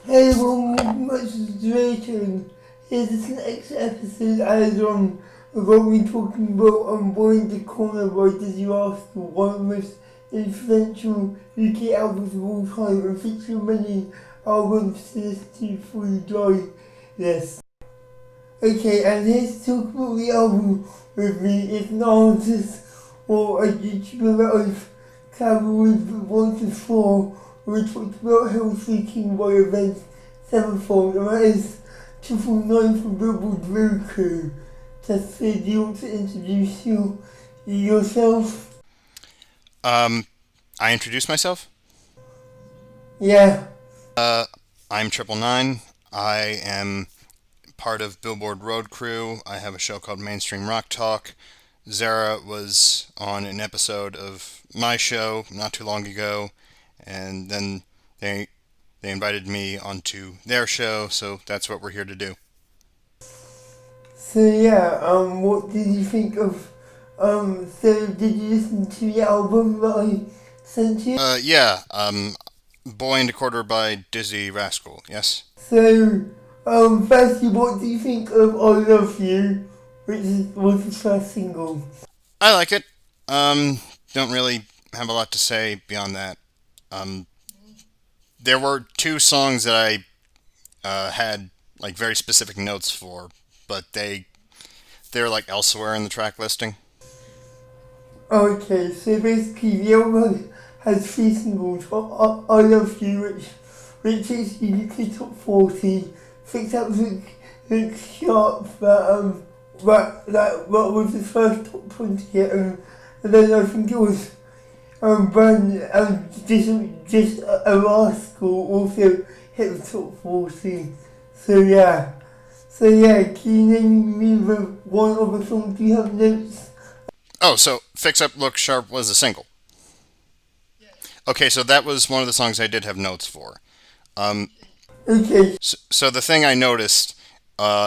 Hey everyone, much Zaeraya. Here's the next episode as we're going to be talking about Boy in the Corner by Dizzy Rascal, one of the most influential UK albums of all time and featuring many albums to listen to before you die. Yes. Okay, and here to talk about the album with me is an artist or a YouTuber that I've collaborated with once before. We talked about health seeking by events sevenfold, and that is 999 from Billboard Road Crew. Jessica, do you want to introduce yourself? I introduced myself. Yeah. I'm Triple Nine. I am part of Billboard Road Crew. I have a show called Mainstream Rock Talk. Zara was on an episode of my show not too long ago, and then they invited me onto their show, so that's what we're here to do. So yeah, what did you think of, so did you listen to the album that I sent you? Yeah. Boy and a Quarter by Dizzy Rascal. Yes. So, firstly, what do you think of I Love You, was the first single? I like it. Don't really have a lot to say beyond that. Um, there were two songs that I had like very specific notes for, but they're like elsewhere in the track listing. Okay, so basically the album has three singles. I Love You, which is uniquely top 40. Six up look sharp, that was the first top 20 hit, and then I think it was Brand just a rascal also hit the top 40. So yeah. So yeah, can you name me the one other song? Do you have notes? Oh, so Fix Up Look Sharp was a single. Okay, so that was one of the songs I did have notes for. Um, Okay. so the thing I noticed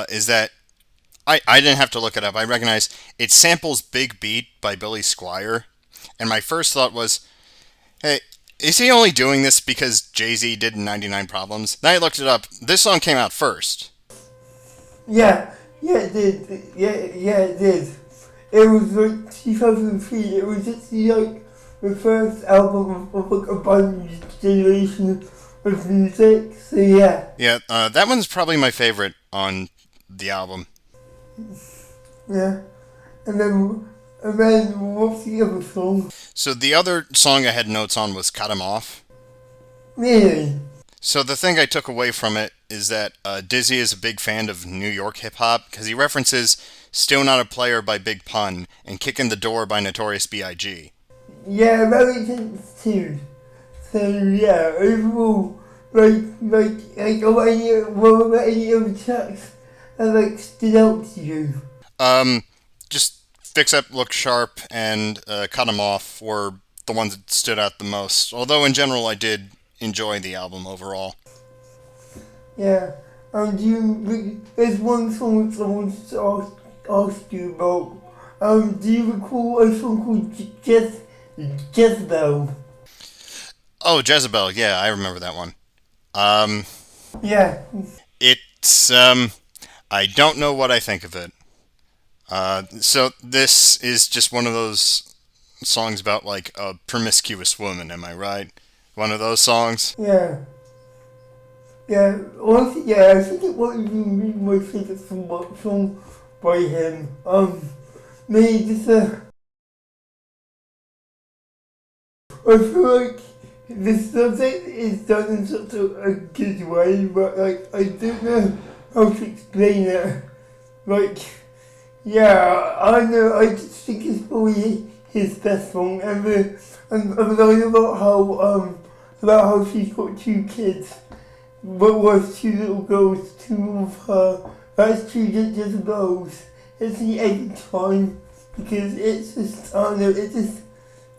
is that I didn't have to look it up. I recognize it samples Big Beat by Billy Squire, and my first thought was, hey, is he only doing this because Jay-Z did 99 Problems? Then I looked it up. This song came out first. Yeah, it did. Yeah, it did. It was like 2003. It was actually like the first album of like a brand new generation of music. So yeah. Yeah, that one's probably my favorite on the album. Yeah. And then what's the other song? So the other song I had notes on was Cut 'Em Off. Really? So the thing I took away from it is that Dizzy is a big fan of New York hip hop because he references Still Not a Player by Big Pun and Kickin' the Door by Notorious B.I.G. Yeah, that makes sense too. So yeah, overall, what about any other tracks that like stood out to you? Um, just Fix Up, Look Sharp, and Cut 'Em Off were the ones that stood out the most. Although in general I did enjoy the album overall. Yeah. There's one song which I wanted to ask you about. Do you recall a song called Jezebel? Oh, Jezebel, yeah, I remember that one. Um, Yeah. it's I don't know what I think of it. So this is just one of those songs about like a promiscuous woman, am I right? One of those songs. Yeah. Yeah. Honestly, yeah, I think it might even be my favorite song by him. Maybe just I feel like the subject is done in such a good way, but like I don't know how to explain it. Like, yeah, I know. I just think it's probably his best song ever, and I know about how she's got two kids, but was two little girls, two of her. That's two Jezebels. It's the every time because it's just I don't know. It just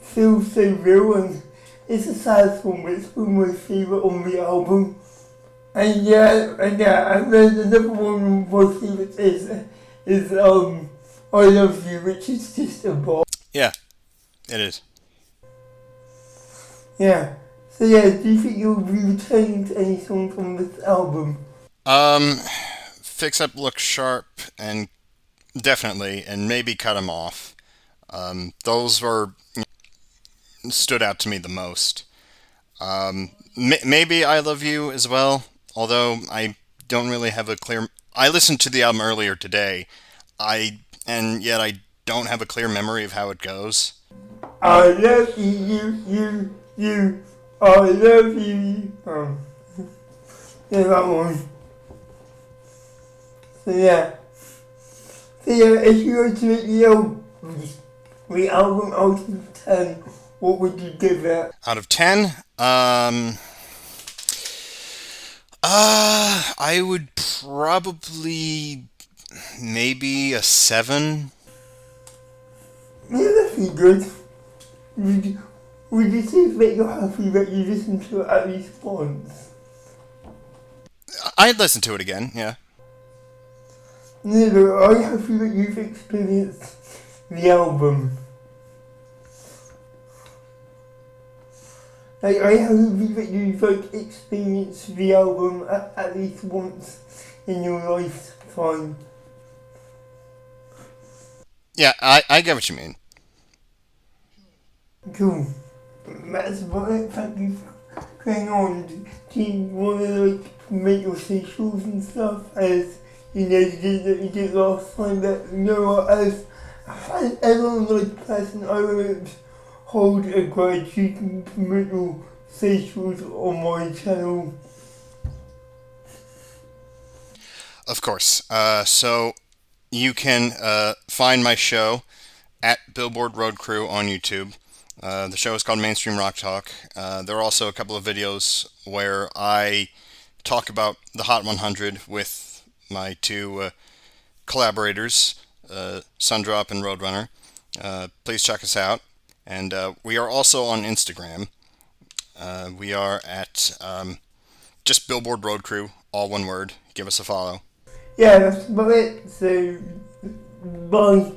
feels so real and it's a sad song, but it's one of my favourite on the album. And then another one of my favourites is I Love You, which is just a bop. Yeah, it is. Yeah. So yeah, do you think you'll be returning to any song from this album? Um, Fix Up, Look Sharp, and definitely, and maybe Cut 'em Off. Those were stood out to me the most. Maybe I Love You as well, although I don't really have a clear. I listened to the album earlier today. And yet I don't have a clear memory of how it goes. I love you, I love you. Yeah, that one. So yeah. So yeah, if you were to rate the album out of 10, what would you give it? Out of 10, I would probably maybe a 7. Yeah, that's pretty good. Would you, would you say that you're happy that you listened to it at least once? I'd listen to it again, yeah. No, but are you happy that you've experienced the album? Like, are you happy that you've experienced the album at least once in your lifetime? Yeah, I get what you mean. Cool. That's about it. Thank you for going on. Do you want to make your socials and stuff as you did last time? That as everyone person I won't hold a grudge. You can promote your socials on my channel. Of course. So you can find my show at Billboard Road Crew on YouTube. The show is called Mainstream Rock Talk. There are also a couple of videos where I talk about the Hot 100 with my two collaborators, Sundrop and Roadrunner. Please check us out. And we are also on Instagram. We are at just Billboard Road Crew, all one word. Give us a follow. Yeah, that's about it. So, bye.